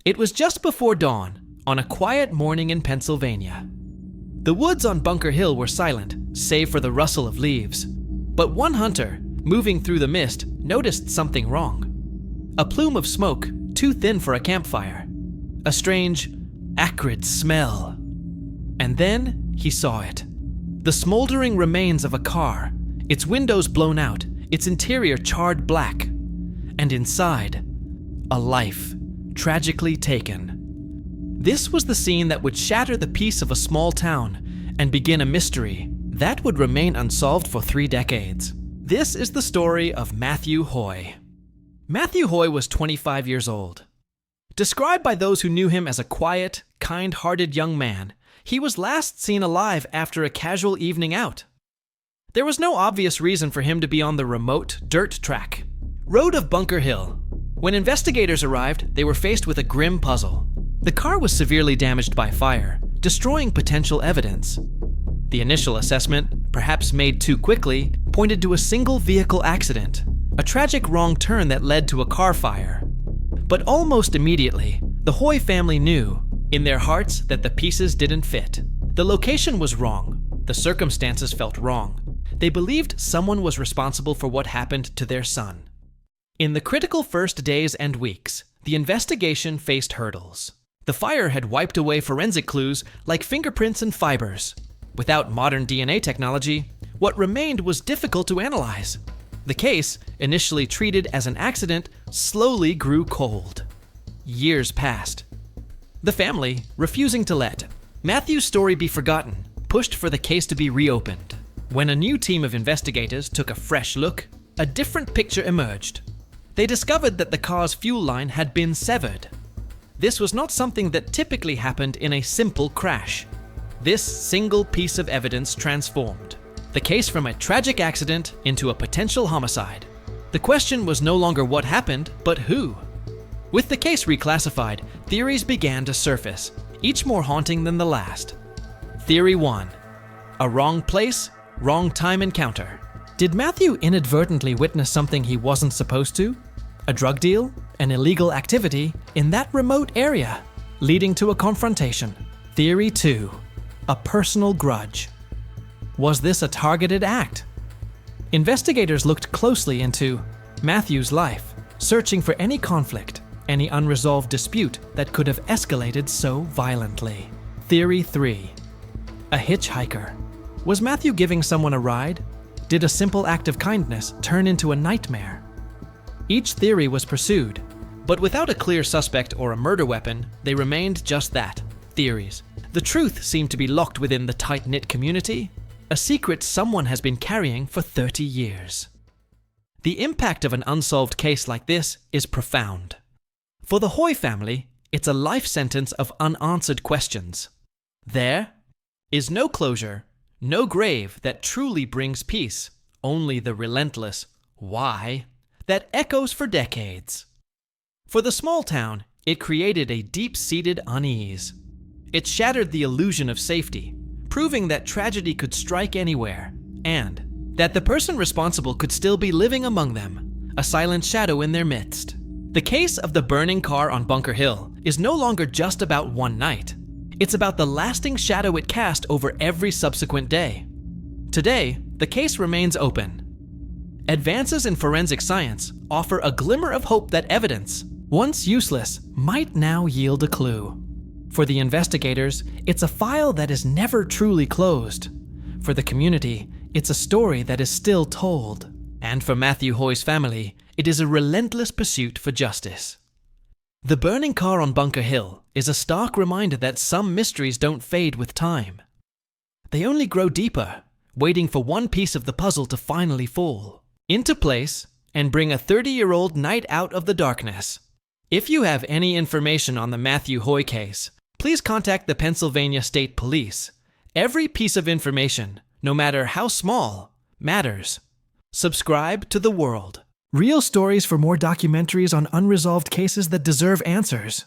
It was just before dawn, on a quiet morning in Pennsylvania. The woods on Bunker Hill were silent, save for the rustle of leaves. But one hunter, moving through the mist, noticed something wrong. A plume of smoke, too thin for a campfire. A strange, acrid smell. And then he saw it. The smoldering remains of a car, its windows blown out, its interior charred black. And inside, a life, tragically taken. This was the scene that would shatter the peace of a small town and begin a mystery that would remain unsolved for 3 decades. This is the story of Matthew Hoy. Matthew Hoy was 25 years old. Described by those who knew him as a quiet, kind-hearted young man, he was last seen alive after a casual evening out. There was no obvious reason for him to be on the remote dirt track road of Bunker Hill. When investigators arrived, they were faced with a grim puzzle. The car was severely damaged by fire, destroying potential evidence. The initial assessment, perhaps made too quickly, pointed to a single vehicle accident, a tragic wrong turn that led to a car fire. But almost immediately, the Hoy family knew, in their hearts, that the pieces didn't fit. The location was wrong. The circumstances felt wrong. They believed someone was responsible for what happened to their son. In the critical first days and weeks, the investigation faced hurdles. The fire had wiped away forensic clues like fingerprints and fibers. Without modern DNA technology, what remained was difficult to analyze. The case, initially treated as an accident, slowly grew cold. Years passed. The family, refusing to let Matthew's story be forgotten, pushed for the case to be reopened. When a new team of investigators took a fresh look, a different picture emerged. They discovered that the car's fuel line had been severed. This was not something that typically happened in a simple crash. This single piece of evidence transformed the case from a tragic accident into a potential homicide. The question was no longer what happened, but who. With the case reclassified, theories began to surface, each more haunting than the last. Theory 1. A wrong place, wrong time encounter. Did Matthew inadvertently witness something he wasn't supposed to? A drug deal? An illegal activity in that remote area, leading to a confrontation. Theory 2. A personal grudge. Was this a targeted act? Investigators looked closely into Matthew's life, searching for any conflict, any unresolved dispute that could have escalated so violently. Theory 3. A hitchhiker. Was Matthew giving someone a ride? Did a simple act of kindness turn into a nightmare? Each theory was pursued, but without a clear suspect or a murder weapon, they remained just that, theories. The truth seemed to be locked within the tight-knit community, a secret someone has been carrying for 30 years. The impact of an unsolved case like this is profound. For the Hoy family, it's a life sentence of unanswered questions. There is no closure, no grave that truly brings peace, only the relentless why that echoes for decades. For the small town, it created a deep-seated unease. It shattered the illusion of safety, proving that tragedy could strike anywhere, and that the person responsible could still be living among them, a silent shadow in their midst. The case of the burning car on Bunker Hill is no longer just about one night. It's about the lasting shadow it cast over every subsequent day. Today, the case remains open. Advances in forensic science offer a glimmer of hope that evidence, once useless, might now yield a clue. For the investigators, it's a file that is never truly closed. For the community, it's a story that is still told. And for Matthew Hoy's family, it is a relentless pursuit for justice. The burning car on Bunker Hill is a stark reminder that some mysteries don't fade with time. They only grow deeper, waiting for one piece of the puzzle to finally fall into place and bring a 30-year-old night out of the darkness. If you have any information on the Matthew Hoy case, please contact the Pennsylvania State Police. Every piece of information, no matter how small, matters. Subscribe to The World. Real stories for more documentaries on unresolved cases that deserve answers.